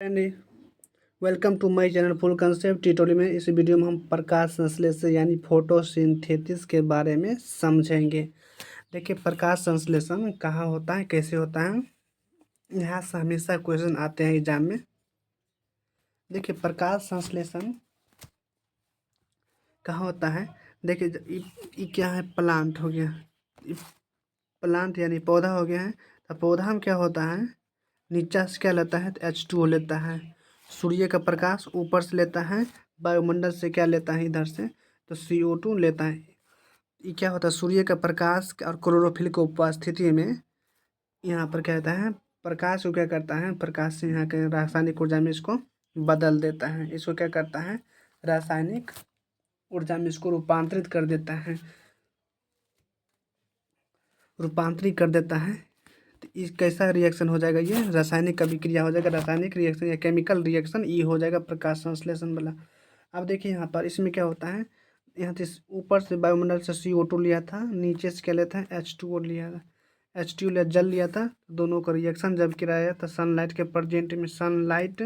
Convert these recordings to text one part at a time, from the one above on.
And welcome to my channel full concept tutorial में। इस video में हम प्रकाश संश्लेषण यानी फोटोसिंथेसिस के बारे में समझेंगे। देखिए, प्रकाश संश्लेषण कहाँ होता है, कैसे होता है, यहाँ से हमेशा क्वेश्चन आते हैं एग्जाम में। देखिए, प्रकाश संश्लेषण कहाँ होता है। देखिए, ये क्या है, प्लांट हो गया, प्लांट यानी पौधा हो गया है। तो पौधा में क्या होता है, नीचा से क्या लेता है, तो H2O लेता है। सूर्य का प्रकाश ऊपर से लेता है, वायुमंडल से क्या लेता है, इधर से तो CO2 लेता है। ये क्या होता है, सूर्य का प्रकाश और क्लोरोफिल की उपस्थिति में यहाँ पर क्या होता है, प्रकाश को क्या करता है, प्रकाश से यहाँ के रासायनिक ऊर्जा में इसको बदल देता है। इसको क्या करता है, रासायनिक ऊर्जा में इसको रूपांतरित कर देता है, रूपांतरित कर देता है। तो इस कैसा रिएक्शन हो जाएगा, ये रासायनिक अभिक्रिया हो जाएगा, रासायनिक रिएक्शन या केमिकल रिएक्शन, ये हो जाएगा प्रकाश संश्लेषण वाला। अब देखिए यहाँ पर इसमें क्या होता है, यहाँ से ऊपर से वायुमंडल से CO2 लिया था, नीचे से क्या लेता है, H2O लिया था, H2O लिया, जल लिया था। दोनों का रिएक्शन जब कराया तो सनलाइट के प्रेजेंट में, सनलाइट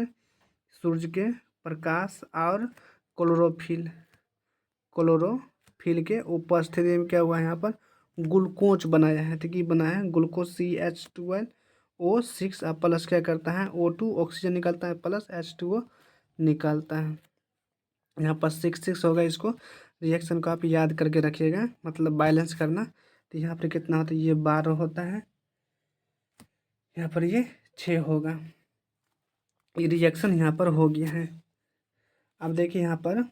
सूर्य के प्रकाश और क्लोरोफिल, क्लोरोफिल के उपस्थिति में क्या हुआ, यहाँ पर ग्लूकोज बनाया है। तो कि बनाया है ग्लूकोज CH2O6 प्लस क्या करता है, O2 ऑक्सीजन निकलता है, प्लस H2O निकलता है। यहाँ पर 6 होगा। इसको रिएक्शन को आप याद करके रखिएगा, मतलब बैलेंस करना। तो यहाँ पर कितना होता है, ये 12 होता है, यहाँ पर ये 6 होगा। ये रिएक्शन यहाँ पर हो गया है। अब देखिए यहाँ पर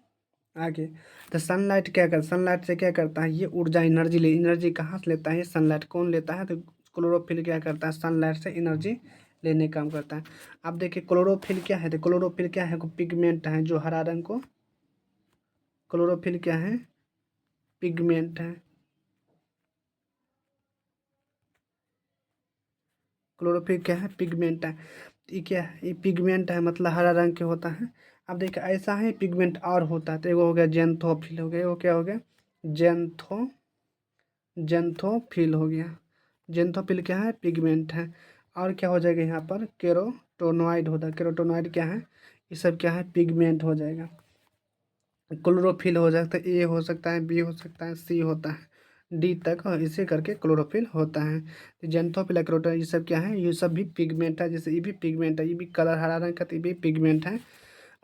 आगे, तो सनलाइट क्या करता है, सनलाइट से क्या करता है, ये ऊर्जा एनर्जी एनर्जी कहाँ से लेता है, सनलाइट कौन लेता है, तो क्लोरोफिल क्या करता है, सनलाइट से एनर्जी लेने का काम करता है। अब देखिए क्लोरोफिल क्या है, तो क्लोरोफिल क्या है, पिगमेंट है जो हरा रंग को, क्लोरोफिल क्या है, पिगमेंट है। क्लोरोफिल क्या है, पिगमेंट है। ये क्या है, ये पिगमेंट है, मतलब हरा रंग के होता है। अब देखिए ऐसा है पिगमेंट और होता है, तो एगो हो गया जेंथोफिल हो गया, वो क्या हो गया, जेंथोफिल हो गया। जेंथोफिल क्या है, पिगमेंट है। और क्या हो जाएगा यहाँ पर, केरोटोनॉइड होता है। केरोटोनॉइड क्या है, ये सब क्या है, पिगमेंट हो जाएगा। क्लोरोफिल हो सकता है, ए हो सकता है, बी हो सकता है, सी होता है, डी तक, और इसे करके क्लोरोफिल होता है। तो जेंथोफिल, क्रोटो, ये सब क्या है, ये सब भी पिगमेंट है। जैसे ये भी पिगमेंट है, ये भी कलर हरा रंग का, तो ये भी पिगमेंट है।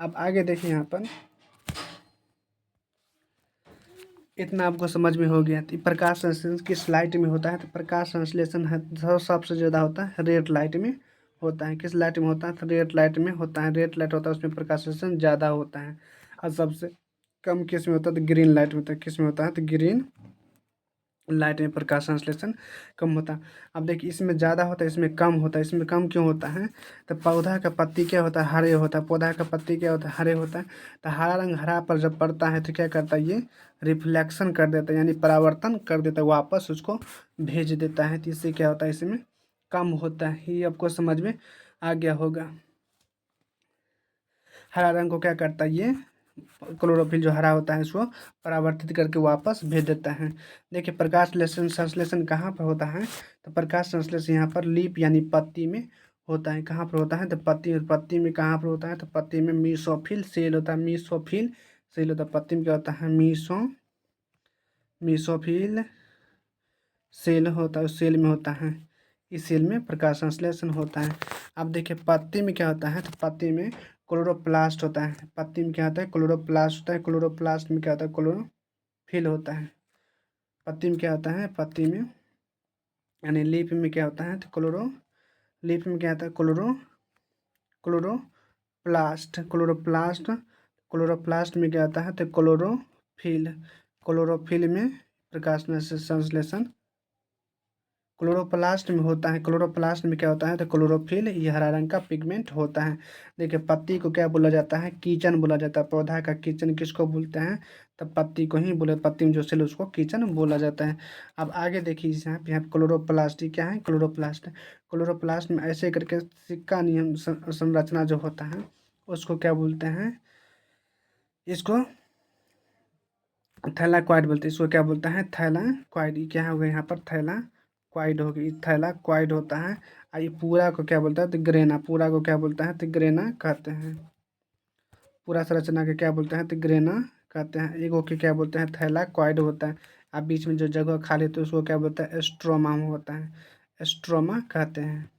अब आगे देखिए यहाँ पर, इतना आपको समझ में हो गया। तो प्रकाश संश्लेषण किस लाइट में होता है, तो प्रकाश संश्लेषण है सबसे ज़्यादा होता है रेड लाइट में होता है। किस लाइट में होता है, तो रेड लाइट में होता है। रेड लाइट होता है उसमें प्रकाश संश्लेषण ज़्यादा होता है। और सबसे कम किस में होता है, तो ग्रीन लाइट में होता है। किस में होता है, तो ग्रीन लाइट में प्रकाश संश्लेषण कम होता है। अब देखिए इसमें ज़्यादा होता है, इसमें कम होता है। इसमें कम क्यों होता है, तो पौधा का पत्ती क्या होता है, हरे होता है। पौधा का पत्ती क्या होता है, हरे होता है। तो हरा रंग हरा पर जब पड़ता है तो क्या करता है, ये रिफ्लेक्शन कर देता है, यानी परावर्तन कर देता है, वापस उसको भेज देता है। तो इससे क्या होता है, इसमें कम होता है। ये आपको समझ में आ गया होगा। हरा रंग को क्या करता है, ये क्लोरोफिल जो हरा होता है इसको परावर्तित करके वापस भेज देता है। देखिए प्रकाश संश्लेषण कहाँ पर होता है, तो प्रकाश संश्लेषण यहाँ पर लीफ यानी पत्ती में होता है। कहाँ पर होता है, तो पत्ती में कहाँ पर होता है, तो पत्ती में मीसोफिल सेल होता है। मीसोफिल सेल होता है, पत्ती में क्या होता है, मीसोफिल सेल होता है, उस सेल में होता है। इस सेल में प्रकाश संश्लेषण होता है। अब देखिए पत्ती में क्या होता है, तो पत्ती में क्लोरोप्लास्ट होता है। पत्ती में क्या होता है, क्लोरोप्लास्ट होता है। क्लोरोप्लास्ट में क्या होता है, क्लोरोफिल होता है। पत्ती में क्या होता है, पत्ती में यानी लीफ में क्या होता है, तो लीफ में क्या होता है, क्लोरोप्लास्ट। क्लोरोप्लास्ट में क्या होता है, तो क्लोरोफिल में प्रकाश संश्लेषण क्लोरोप्लास्ट में होता है। क्लोरोप्लास्ट में क्या होता है, तो क्लोरोफिल, ये हरा रंग का पिगमेंट होता है। देखिए पत्ती को क्या बोला जाता है, कीचन बोला जाता है। पौधा का कीचन किसको बोलते हैं, तो पत्ती को ही बोले, पत्ती में जो सेल उसको कीचन बोला जाता है। अब आगे देखिए यहाँ पे क्लोरोप्लास्ट, क्या है, क्लोरोप्लास्ट। क्लोरोप्लास्ट में ऐसे करके सिक्का नियम संरचना जो होता है उसको क्या बोलते हैं, इसको थैलाक्वाइड बोलते हैं। इसको क्या बोलता है, थैलाक्वाइड। क्या होगा यहाँ पर, थैलाक्वाइड। क्वाइड हो गई, थैलाक्वाइड होता है। और ये पूरा को क्या बोलता है, तो ग्रेना, पूरा को क्या बोलता है, तो ग्रेना कहते हैं। पूरा संरचना के क्या बोलते हैं, तो ग्रेना कहते हैं। एगो के क्या बोलते हैं, थैलाक्वाइड होता है। अब बीच में जो जगह खाली होती है उसको क्या बोलता है, एस्ट्रोमा होता है, एस्ट्रोमा कहते हैं।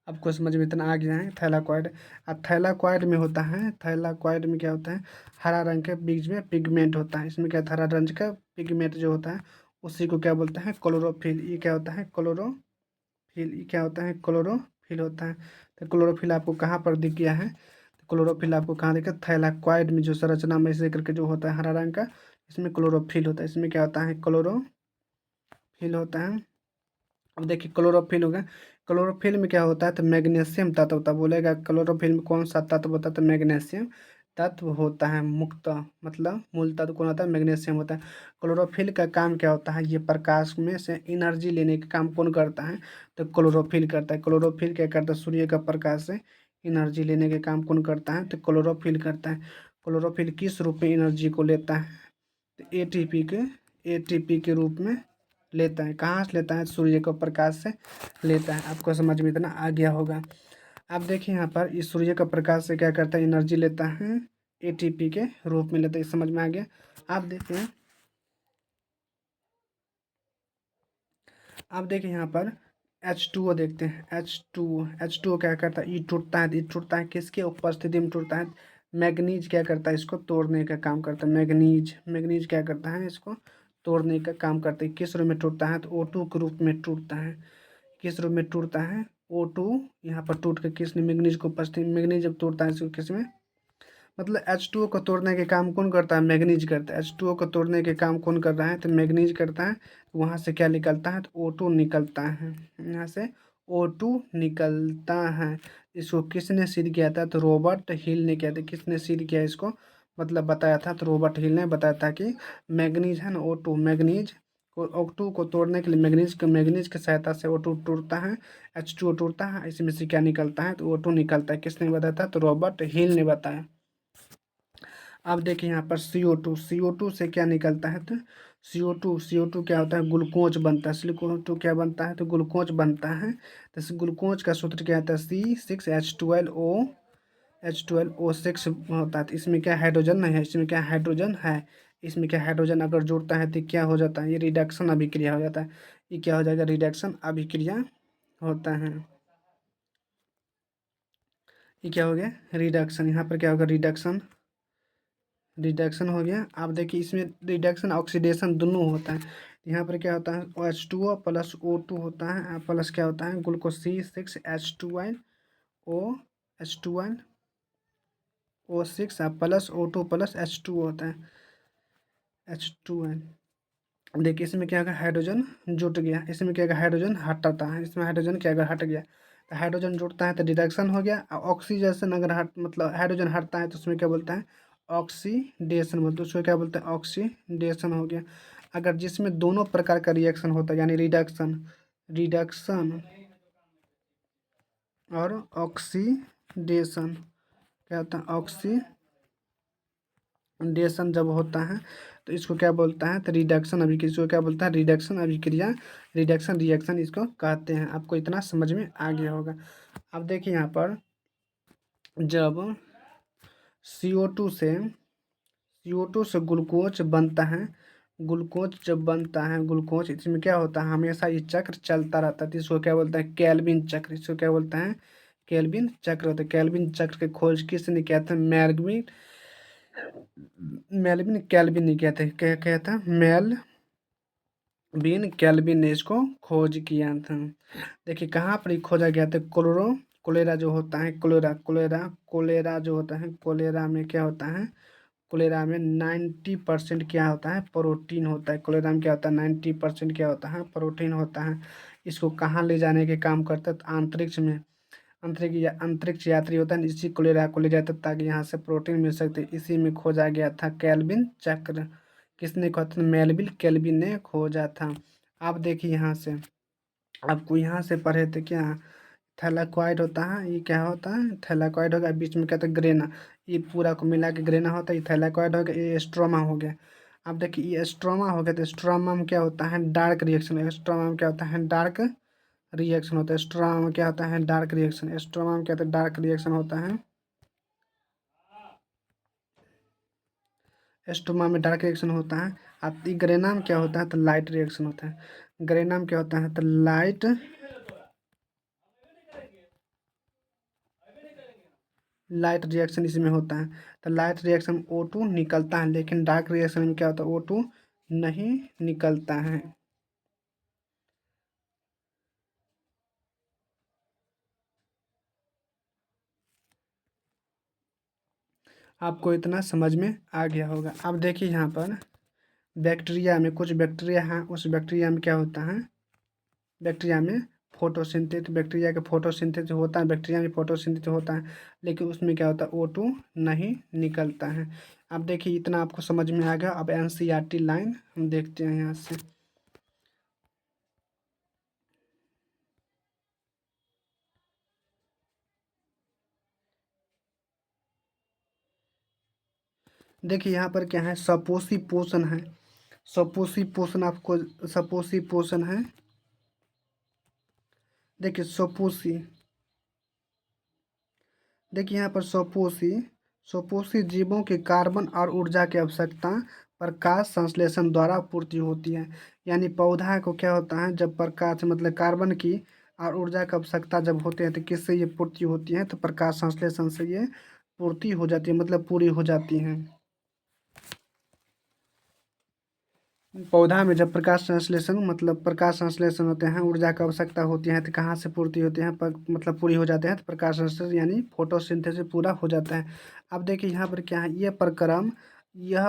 आपको समझ में इतना आ गया है, थैलाक्वाइड। अब थैलाक्वाइड में होता है, थैलाक्वाइड में क्या होता है, हरा रंग के बीच में पिगमेंट होता है। इसमें क्या है, हरा रंग का पिगमेंट जो होता है उसी को क्या बोलते हैं, क्लोरोफिल। ये क्या होता है, क्लोरोफिल। ये क्या होता है, क्लोरोफिल होता है। तो क्लोरोफिल आपको कहाँ पर दिख गया है, तो क्लोरोफिल आपको कहाँ दिखा, थैलाक्वाइड में जो संरचना में से करके जो होता है हरा रंग का, इसमें क्लोरोफिल होता है। इसमें क्या होता है, क्लोरोफिल होता है। अब देखिए क्लोरोफिल हो गया। क्लोरोफिल में क्या होता है, तो मैग्नीशियम तत्व होता है। बोलेगा क्लोरोफिल में कौन सा तत्व होता है, तो मैग्नीशियम तत्व होता है। मुक्त मतलब मूल तत्व कौन होता है, मैग्नीशियम होता है। क्लोरोफिल का काम क्या होता है, ये प्रकाश में से एनर्जी लेने का काम कौन करता है, तो क्लोरोफिल करता है। क्लोरोफिल क्या करता है, सूर्य का प्रकाश से एनर्जी लेने के काम कौन करता है, तो क्लोरोफिल करता है। क्लोरोफिल किस रूप में एनर्जी को लेता है, तो एटीपी के रूप में लेता है। कहाँ से लेता है, सूर्य को प्रकाश से लेता है। आपको समझ में इतना आ गया होगा। अब देखिए यहाँ पर इस सूर्य का प्रकाश से क्या करता है, एनर्जी लेता है, एटीपी के रूप में लेता है। समझ में आ गया। आप देखिए, आप देखिए यहाँ पर H2O देखते हैं। H2O क्या करता है, ई टूटता है। ई टूटता है किसके उपस्थिति में टूटता है, मैग्नीज क्या करता है, इसको तोड़ने का काम करता है। मैग्नीज क्या करता है, इसको तोड़ने का काम करता है। किस रूप में टूटता है, तो O2 के रूप में टूटता है। किस रूप में टूटता है, O2 यहाँ पर टूट के किसने, मैग्नीज को उपस्थिति, मैग्नीज जब टूटता है इसको किस में, मतलब H2O को तोड़ने के काम कौन करता है, मैग्नीज करता है। H2O को तोड़ने के काम कौन कर रहा है, तो मैग्नीज करता है। वहाँ से क्या निकलता है, तो O2 निकलता है। यहाँ से O2 निकलता है। इसको किसने सिद्ध किया था, तो रॉबर्ट हिल ने किया था। किसने सिद्ध किया इसको, मतलब बताया था, तो रॉबर्ट हिल ने बताया था कि मैग्नीज है ना, O2 मैग्नीज को, O2 को तोड़ने के लिए मैग्नीज की सहायता से O2 टूटता है, H2O टूटता है। इसमें से क्या निकलता है, तो O2 निकलता है। किसने बताया था, तो रॉबर्ट हिल ने बताया। अब देखिए यहाँ पर CO2 से क्या निकलता है, तो CO2 क्या होता है, ग्लूकोज बनता है। CO2 क्या बनता है, तो ग्लूकोज बनता है। तो इस ग्लूकोज का सूत्र क्या होता है, C6H12O6 होता है। तो इसमें क्या हाइड्रोजन नहीं है, इसमें क्या हाइड्रोजन है। इसमें क्या हाइड्रोजन अगर जुड़ता है तो क्या हो जाता है, ये रिडक्शन अभिक्रिया हो जाता है। ये क्या हो जाएगा, रिडक्शन अभिक्रिया होता है। ये क्या हो गया, रिडक्शन। यहाँ पर क्या होगा, रिडक्शन हो गया। आप देखिए इसमें रिडक्शन ऑक्सीडेशन दोनों होता है। यहाँ पर क्या होता है, H2O प्लस O2 होता है, प्लस क्या होता है, glucose C6H12O6 plus O2 plus H2O होता है, H2N। देखिए इसमें क्या होगा, हाइड्रोजन जुट गया। इसमें क्या होगा, हाइड्रोजन हटाता है। इसमें हाइड्रोजन क्या होगा, हट गया। तो हाइड्रोजन जुड़ता है तो रिडक्शन हो गया। ऑक्सीजन अगर हट मतलब हाइड्रोजन हटता है तो उसमें क्या बोलता है, ऑक्सीडेशन बोलते हैं। उसको क्या बोलते हैं, ऑक्सीडेशन हो गया। अगर जिसमें दोनों प्रकार का रिएक्शन होता है, यानी रिडक्शन रिडक्शन और ऑक्सीडेशन, क्या होता है, ऑक्सीडेशन जब होता है तो इसको क्या बोलता है, तो रिडक्शन अभिक्रिया। इसको क्या बोलता है, रिडक्शन अभिक्रिया, रिडक्शन रिएक्शन इसको कहते हैं। आपको इतना समझ में आ गया होगा। अब देखिए यहाँ पर जब CO2 से ग्लूकोज बनता है, ग्लूकोज जब बनता है, ग्लूकोज इसमें क्या होता है, हमेशा ये चक्र चलता रहता है। तो इसको क्या बोलते हैं, केल्विन चक्र। इसको क्या बोलते हैं, केल्विन चक्र होता है। केल्विन चक्र की खोज किसने किया था, मेलविन केल्विन ने किया था। क्या क्या था, मेलविन केल्विन ने इसको खोज किया था। देखिए कहाँ पर ये खोजा गया था, कोलेरा जो होता है, कोलेरा जो होता है, कोलेरा में क्या होता है, कोलेरा में 90% क्या होता है, प्रोटीन होता है। कोलेरा में क्या होता है, 90% क्या होता है, प्रोटीन होता है। इसको कहाँ ले जाने के काम करता है, तो अंतरिक्ष में। अंतरिक्ष यात्री होता है, इसी कोलेरा को ले जाता है ताकि यहाँ से प्रोटीन मिल सकते। इसी में खोजा गया था केल्विन चक्र। किसने खोजा था, मेलविल केल्विन ने खोजा था। आप देखिए यहाँ से, आपको यहाँ से पढ़े थे क्या, थैलाक्वाइड होता है। ये क्या होता है, थैलाक्वाइड हो गया। बीच में क्या था, ग्रेना। ये पूरा को मिला के ग्रेना होता है। ये थैलाक्वाइड हो गया, ये स्ट्रोमा हो गया। अब देखिए ये स्ट्रोमा हो गया, तो स्ट्रोमा में क्या होता है, डार्क रिएक्शन। स्ट्रोमा में क्या होता है, डार्क रिएक्शन होता है। स्ट्रोमा में क्या होता है, डार्क रिएक्शन। स्ट्रोमा में क्या होता है, डार्क रिएक्शन होता है। स्ट्रोमा में डार्क रिएक्शन होता है। अब ग्रेना में क्या होता है, तो लाइट रिएक्शन होता है। ग्रेना में क्या होता है, तो लाइट रिएक्शन इसमें होता है। तो लाइट रिएक्शन O2 निकलता है, लेकिन डार्क रिएक्शन में क्या होता है, O2 नहीं निकलता है। आपको इतना समझ में आ गया होगा। अब देखिए यहाँ पर बैक्टीरिया में, कुछ बैक्टीरिया हैं, उस बैक्टीरिया में क्या होता है, बैक्टीरिया में फोटोसिंथेसिस, बैक्टीरिया के फोटोसिंथेसिस होता है, बैक्टीरिया में फोटोसिंथेसिस होता है, लेकिन उसमें क्या होता है, O2 नहीं निकलता है। अब देखिए इतना आपको समझ में आ गया। अब NCERT लाइन हम देखते हैं यहाँ से। देखिए यहाँ पर क्या है, सपोसी पोषण है। सपोसी पोषण आपको, सपोसी पोषण है। देखिए सपोसी, देखिए यहाँ पर सपोसी, सपोसी जीवों के कार्बन और ऊर्जा की आवश्यकता प्रकाश संश्लेषण द्वारा पूर्ति होती है। यानी पौधा को क्या होता है, जब प्रकाश मतलब कार्बन की और ऊर्जा की आवश्यकता जब होते हैं, तो किससे ये पूर्ति होती है, तो प्रकाश संश्लेषण से ये पूर्ति हो जाती है, मतलब पूरी हो जाती है। पौधा में जब प्रकाश संश्लेषण मतलब प्रकाश संश्लेषण होते हैं, ऊर्जा की आवश्यकता होती है, तो कहाँ से पूर्ति होती है, मतलब पूरी हो जाते हैं, तो प्रकाश संश्लेषण यानी फोटोसिंथेसिस पूरा हो जाता है। अब देखिए यहाँ पर क्या है, यह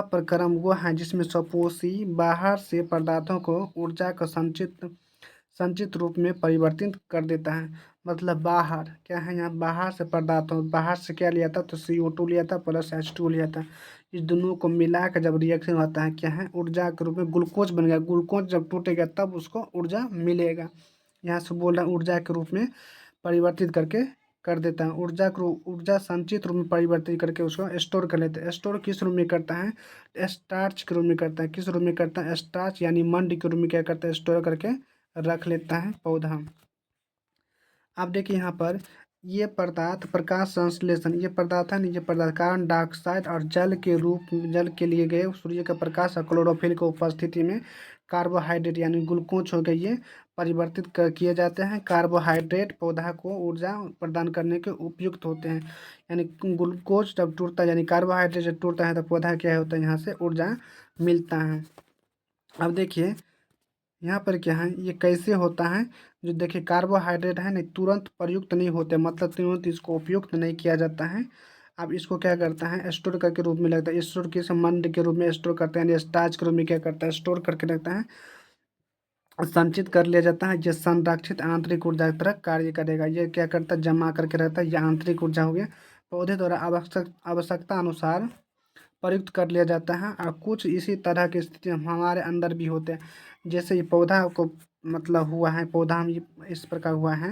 प्रक्रम वो है जिसमें सपोषी बाहर से पदार्थों को ऊर्जा का संचित संचित रूप में परिवर्तित कर देता है। मतलब बाहर क्या है, यहाँ बाहर से पदार्थों, बाहर से क्या लिया था, तो CO2 लिया था प्लस H2 लिया था। इस दोनों को मिला कर जब रिएक्शन होता है, क्या है, ऊर्जा के रूप में ग्लूकोज बन गया। ग्लूकोज जब टूटेगा तब उसको ऊर्जा मिलेगा। यहाँ से बोल रहा है ऊर्जा के रूप में परिवर्तित करके कर देता है। ऊर्जा संचित रूप में परिवर्तित करके उसको स्टोर कर लेते हैं। स्टोर किस रूप में करता है, स्टार्च के रूप में करता है। किस रूप में करता है, स्टार्च यानी मंड के रूप में क्या करता है, स्टोर करके रख लेता है पौधा। अब देखिए यहाँ पर ये पदार्थ प्रकाश संश्लेषण, ये पदार्थ है ना, ये पदार्थ कार्बन डाइऑक्साइड और जल के लिए गए सूर्य का प्रकाश और क्लोरोफिल की उपस्थिति में कार्बोहाइड्रेट यानी ग्लूकोज हो गई, ये परिवर्तित किए जाते हैं। कार्बोहाइड्रेट पौधा को ऊर्जा प्रदान करने के उपयुक्त होते हैं। यानी ग्लूकोज जब टूटता है, यानी कार्बोहाइड्रेट जब टूटता है, तो पौधा क्या होता है, यहाँ से ऊर्जा मिलता है। अब देखिए यहाँ पर क्या है, ये कैसे होता है, जो देखिए कार्बोहाइड्रेट है नहीं, तुरंत प्रयुक्त नहीं होते, मतलब तुरंत इसको उपयुक्त नहीं किया जाता है। अब इसको क्या करता है, स्टोर करके रूप में लगता है। स्टोर किस मंड के रूप में स्टोर करते हैं, यानी स्टार्च के रूप में क्या करता है, स्टोर करके रखता है, संचित कर लिया जाता है। ये संरक्षित आंतरिक ऊर्जा की तरह कार्य करेगा। ये क्या करता है, जमा करके रहता है, ये आंतरिक ऊर्जा हो गया। पौधे द्वारा आवश्यकता अनुसार प्रयुक्त कर लिया जाता है। और कुछ इसी तरह की स्थिति हमारे अंदर भी होते हैं। जैसे ये पौधा को मतलब हुआ है, पौधा हम ये इस प्रकार हुआ है,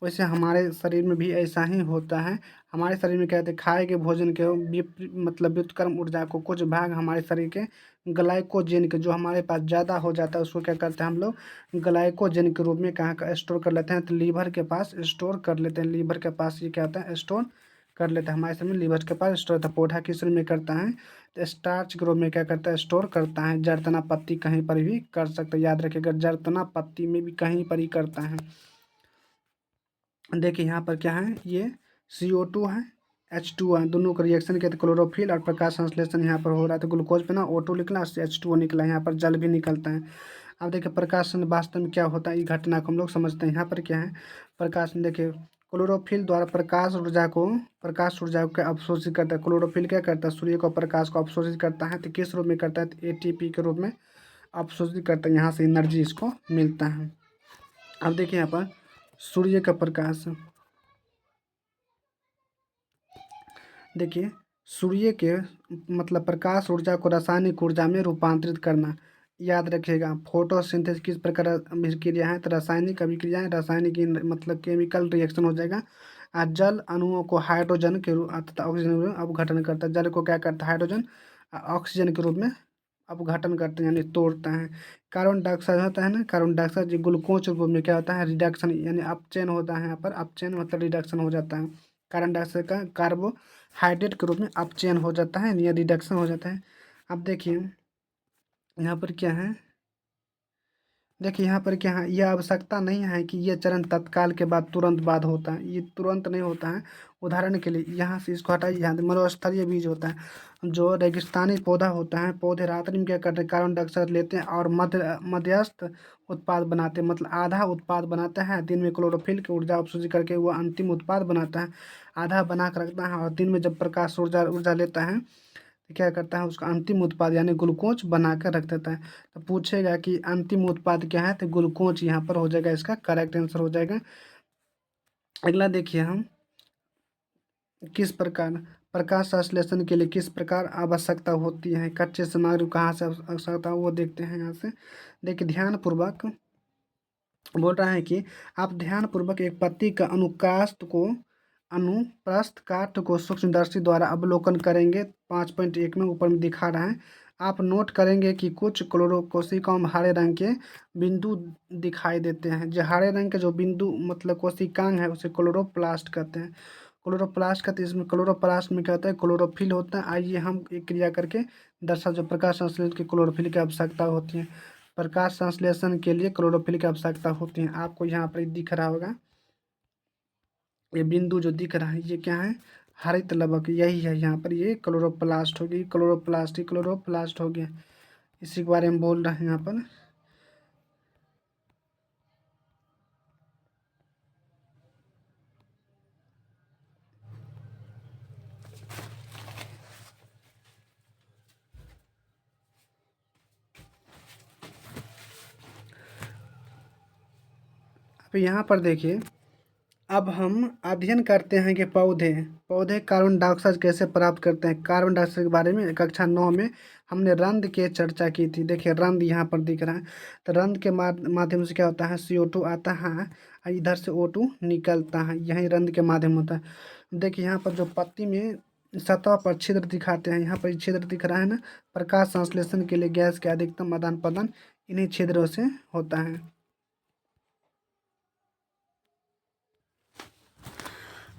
वैसे हमारे शरीर में भी ऐसा ही होता है। हमारे शरीर में क्या होता है, खाए के भोजन के मतलब व्युत्क्रम ऊर्जा को कुछ भाग हमारे शरीर के ग्लाइकोजन के, जो हमारे पास ज़्यादा हो जाता है, उसको क्या करते हैं हम लोग ग्लाइकोजन के रूप में कहाँ का स्टोर कर लेते हैं, तो लीवर के पास स्टोर कर लेते हैं। लीवर के पास ये क्या होता है, स्टोर कर लेता है। हमारे शरीर में लीवर के पास स्टोर होता है। पौधा किस रूप में करता है, तो स्टार्च के रूप में क्या करता है, स्टोर करता है। जड़ तना पत्ती कहीं पर भी कर सकते हैं, याद रखिएगा, जड़ तना पत्ती में भी कहीं पर ही करता है। देखिए यहाँ पर क्या है, ये CO2 है, H2 है, दोनों का रिएक्शन किया तो क्लोरोफिल और प्रकाश संश्लेषण यहाँ पर हो रहा है। तो ग्लूकोज पे ना O2 निकला, H2O निकला, यहाँ पर जल भी निकलता है। अब देखिए प्रकाश वास्तव में क्या होता है, ये घटना को हम लोग समझते हैं। यहाँ पर क्या है, प्रकाश देखिए क्लोरोफिल द्वारा प्रकाश ऊर्जा को अवशोषित करता है। क्लोरोफिल क्या करता है, सूर्य को प्रकाश को अवशोषित करता है। तो किस रूप में करता है, तो ATP के रूप में अवशोषित करता है, यहाँ से एनर्जी इसको मिलता है। अब देखिए यहाँ पर सूर्य का प्रकाश, देखिए सूर्य के मतलब प्रकाश ऊर्जा को रासायनिक ऊर्जा में रूपांतरित करना। याद रखिएगा फोटोसिंथेसिस किस प्रकार अभिक्रिया है, तो रासायनिक अभिक्रिया है, मतलब केमिकल रिएक्शन हो जाएगा। और जल अणुओं को हाइड्रोजन के रूप तथा ऑक्सीजन के रूप में अपघटन करता है। जल को क्या करता है, हाइड्रोजन ऑक्सीजन के रूप में अपघटन करते हैं यानी तोड़ता है। कार्बन डाइऑक्साइड होता है ना, कार्बन डाइऑक्साइड जो ग्लूकोज रूप में क्या होता है, रिडक्शन यानी अपचयन होता है। यहाँ पर अपचयन मतलब रिडक्शन हो जाता है। कार्बन डाइऑक्साइड का कार्बोहाइड्रेट के रूप में अपचयन हो जाता है या रिडक्शन हो जाता है। अब देखिए यहाँ पर क्या है, देखिए यहाँ पर क्या है, यह आवश्यकता नहीं है कि यह चरण तत्काल के बाद तुरंत बाद होता है, ये तुरंत नहीं होता है। उदाहरण के लिए यहाँ से इसको हटाइए, यहाँ मरुस्थलीय बीज होता है। जो रेगिस्तानी पौधा होता है, पौधे रात्रि में क्या करते हैं, कार्बन डाइऑक्साइड लेते हैं और मध्यस्थ उत्पाद बनाते हैं, मतलब आधा उत्पाद बनाते हैं। दिन में क्लोरोफिल की ऊर्जा अवशोषित करके वह अंतिम उत्पाद बनाता है, आधा बना कर रखता है, और दिन में जब प्रकाश ऊर्जा ऊर्जा लेता है तो क्या करता है, उसका अंतिम उत्पाद यानी ग्लूकोज बना कर रख देता है। तो पूछेगा कि अंतिम उत्पाद क्या है, तो ग्लूकोज यहाँ पर हो जाएगा, इसका करेक्ट आंसर हो जाएगा। अगला देखिए हम, किस प्रकार प्रकाश संश्लेषण के लिए किस प्रकार आवश्यकता होती है, कच्चे सामग्री कहाँ से आवश्यकता वो देखते हैं। यहाँ से देखिए ध्यानपूर्वक बोल रहा है कि आप ध्यानपूर्वक एक पत्ती का अनुप्रस्थ काट को सूक्ष्मदर्शी द्वारा अवलोकन करेंगे। 5.1 में ऊपर में दिखा रहा है। आप नोट करेंगे कि कुछ कोशिकाओं में हरे रंग के बिंदु दिखाई देते हैं। जो हरे रंग के जो बिंदु मतलब कोशिकांग है उसे क्लोरोप्लास्ट कहते हैं। क्लोरोप्लास्ट कहते हैं। इसमें क्लोरोप्लास्ट में क्या होता है, क्लोरोफिल होता है। आइए हम एक क्रिया करके दर्शा जो प्रकाश संश्लेषण की क्लोरोफिल की आवश्यकता होती है। प्रकाश संश्लेषण के लिए क्लोरोफिल की आवश्यकता होती है। आपको यहाँ पर दिख रहा होगा, ये बिंदु जो दिख रहा है ये क्या है, हरित लवक, यही है। यहाँ पर ये क्लोरोप्लास्ट हो गई, क्लोरोप्लास्ट हो गया। इसी के बारे में बोल रहे हैं यहाँ पर। अब यहाँ पर देखिए, अब हम अध्ययन करते हैं कि पौधे पौधे कार्बन डाइऑक्साइड कैसे प्राप्त करते हैं। कार्बन डाइऑक्साइड के बारे में कक्षा 9 में हमने रंध्र की चर्चा की थी। देखिए रंध्र यहाँ पर दिख रहा है, तो रंध्र के माध्यम से क्या होता है, CO2 आता है और इधर से O2 निकलता है, यही रंध्र के माध्यम होता है। देखिए यहाँ पर जो पत्ती में सतह पर छिद्र दिखाते हैं, यहाँ पर छिद्र दिख रहा है ना, प्रकाश संश्लेषण के लिए गैस के अधिकतम आदान प्रदान इन्हीं छिद्रों से होता है।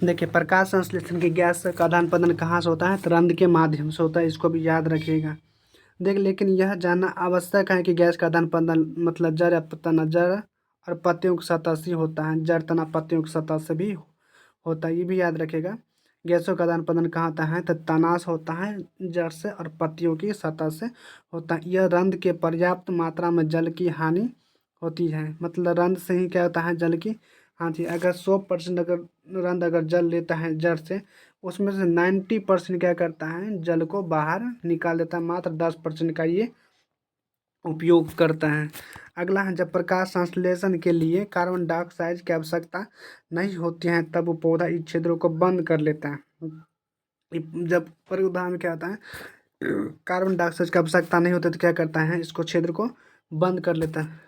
देखिए प्रकाश संश्लेषण की गैस का आदान प्रदान कहाँ से होता है, तो रंध्र के माध्यम से होता है, इसको भी याद रखिएगा। देख लेकिन यह जानना आवश्यक है कि गैस का आदान प्रदान मतलब जड़ या तना, जड़ और पत्तियों की सतह से होता है, जड़ तना पत्तियों की सतह से भी होता है, ये भी याद रखिएगा। गैसों का आदान प्रदान कहाँ होता है, तो तना से होता है, जड़ से और पत्तियों की सतह से होता है। यह रंध्र के पर्याप्त मात्रा में जल की हानि होती है, मतलब रंध्र से ही क्या होता है, जल की। हाँ जी, अगर 100% अगर रंध्र अगर जल लेता है जड़ से, उसमें से 90% क्या करता है, जल को बाहर निकाल देता है, मात्र 10% का ये उपयोग करता है। अगला है, जब प्रकाश संश्लेषण के लिए कार्बन डाइऑक्साइड की आवश्यकता नहीं होती है तब वो पौधा इस क्षेत्रों को बंद कर लेता है। जब पर उदाहरण में क्या होता है, कार्बन डाइऑक्साइड की आवश्यकता नहीं होती तो क्या करता है, इसको क्षेत्र को बंद कर लेता है।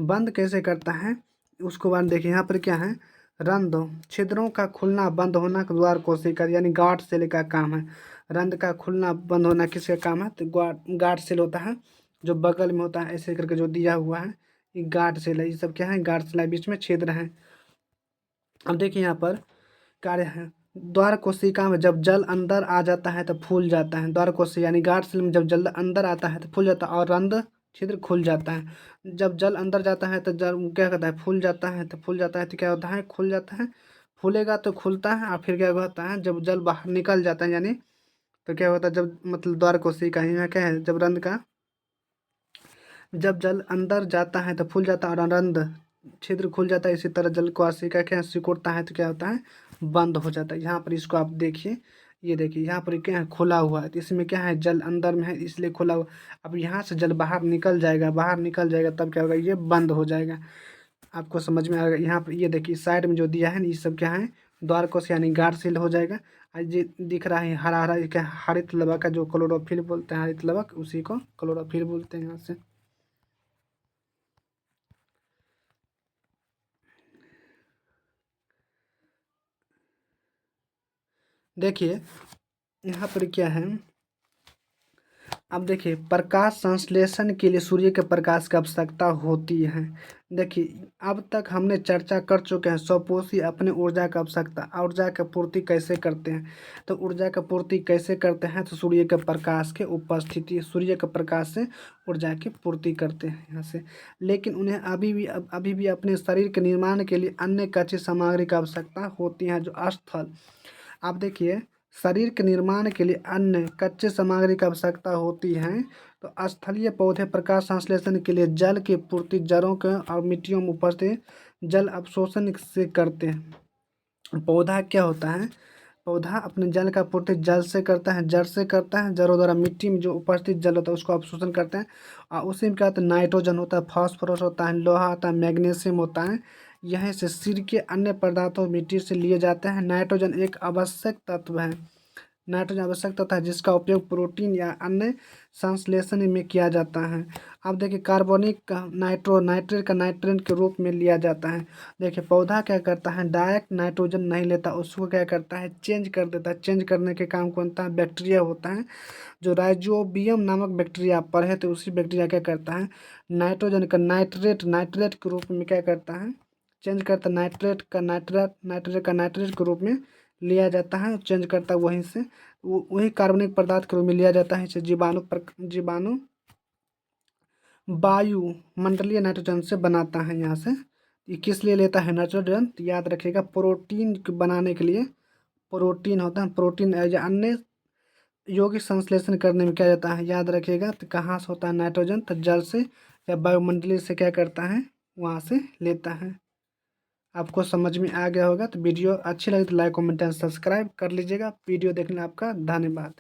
बंद कैसे करता है उसको बाद देखिए। यहाँ पर क्या है, रंध्र छिद्रों का खुलना बंद होना द्वार कोशिका यानी गार्ड सेल का काम है। रंध्र का खुलना बंद होना किसका काम है, तो गार्ड सेल होता है, जो बगल में होता है ऐसे करके जो दिया हुआ है, ये गार्ड सेल है। ये सब क्या है, गार्ड सेल है, बीच में छिद्र है। अब देखिए यहाँ पर कार्य है, द्वार कोशिका में जब जल अंदर आ जाता है तो फूल जाता है। द्वार कोशिका यानी गार्ड सेल में जब जल अंदर आता है तो फूल जाता है और रंध्र छिद्र खुल जाता है। जब जल अंदर जाता है तो जल क्या कहता है, फूल जाता है, तो फूल जाता है तो क्या होता है, खुल जाता है। फूलेगा तो खुलता है और फिर क्या होता है, जब जल बाहर निकल जाता है यानी, तो क्या होता है, जब मतलब द्वार कोशिका यहाँ क्या है, जब रंध्र का जब जल अंदर जाता है तो फूल जाता है और रंध्र छिद्र खुल जाता है। इसी तरह जल कोशिका क्या सिकुड़ता है तो क्या होता है, बंद हो जाता है। यहाँ पर इसको आप देखिए, ये देखिए यहाँ पर क्या है, खुला हुआ है, तो इसमें क्या है, जल अंदर में है इसलिए खुला हुआ। अब यहाँ से जल बाहर निकल जाएगा, बाहर निकल जाएगा तब क्या होगा, ये बंद हो जाएगा। आपको समझ में आएगा। यहाँ पर ये देखिए साइड में जो दिया है ना, ये सब क्या है, द्वारकोश यानी गार्ड हो जाएगा। आज ये दिख रहा है हरा हरा, ये क्या हरित लवक का जो क्लोरोफिल बोलते हैं, हरित लवक उसी को क्लोरोफिल बोलते हैं। यहाँ से देखिए यहाँ पर क्या है, अब देखिए, प्रकाश संश्लेषण के लिए सूर्य के प्रकाश की आवश्यकता होती है। देखिए, अब तक हमने चर्चा कर चुके हैं स्वपोषी अपने ऊर्जा की आवश्यकता, ऊर्जा की पूर्ति कैसे करते हैं। तो ऊर्जा की पूर्ति कैसे करते हैं, तो सूर्य के प्रकाश के उपस्थिति, सूर्य के प्रकाश से ऊर्जा की पूर्ति करते हैं यहाँ से। लेकिन उन्हें अभी भी अपने शरीर के निर्माण के लिए अन्य कच्ची सामग्री की आवश्यकता होती है, जो स्थल। आप देखिए, शरीर के निर्माण के लिए अन्य कच्चे सामग्री की आवश्यकता होती है। तो स्थलीय पौधे प्रकाश संश्लेषण के लिए जल की पूर्ति जड़ों के और मिट्टियों में उपस्थित जल अवशोषण से करते हैं। पौधा क्या होता है, पौधा अपने जल का पूर्ति जल से करता है, जड़ से करता है, जड़ों द्वारा मिट्टी में जो उपस्थित जल होता है उसको अवशोषण करते हैं। और उसी में क्या होता है, नाइट्रोजन होता है, फास्फोरस होता है, लोहा होता है, मैग्नीशियम होता है। यहीं से सिर के अन्य पदार्थों मिट्टी से लिए जाते हैं। नाइट्रोजन एक आवश्यक तत्व है, नाइट्रोजन आवश्यक तत्व है जिसका उपयोग प्रोटीन या अन्य संश्लेषण में किया जाता है। अब देखिए, कार्बनिक का नाइट्रेट का नाइट्रेट के रूप में लिया जाता है। देखिए, पौधा क्या करता है, डायरेक्ट नाइट्रोजन नहीं लेता, उसको क्या करता है, चेंज कर देता है। चेंज करने के काम कौन होता है, बैक्टीरिया होता है। जो राइजोबियम नामक बैक्टीरिया आप पढ़े तो उसी बैक्टीरिया क्या करता है, नाइट्रोजन का नाइट्रेट के रूप में क्या करता है, चेंज करता है। नाइट्रेट का नाइट्रेट के रूप में लिया जाता है, चेंज करता है वहीं से, वही कार्बनिक पदार्थ के रूप में लिया जाता है। इसे जीवाणु वायुमंडलीय नाइट्रोजन से बनाता है। यहाँ से ये किस लिए लेता है नाइट्रोजन, तो याद रखिएगा, प्रोटीन बनाने के लिए। प्रोटीन होता है, प्रोटीन या अन्य यौगिक संश्लेषण करने में क्या जाता है, याद रखिएगा। तो कहाँ से होता है नाइट्रोजन, तो जल से या वायुमंडलीय से क्या करता है, वहाँ से लेता है। आपको समझ में आ गया होगा। तो वीडियो अच्छी लगी तो लाइक कमेंट एंड सब्सक्राइब कर लीजिएगा। वीडियो देखने आपका धन्यवाद।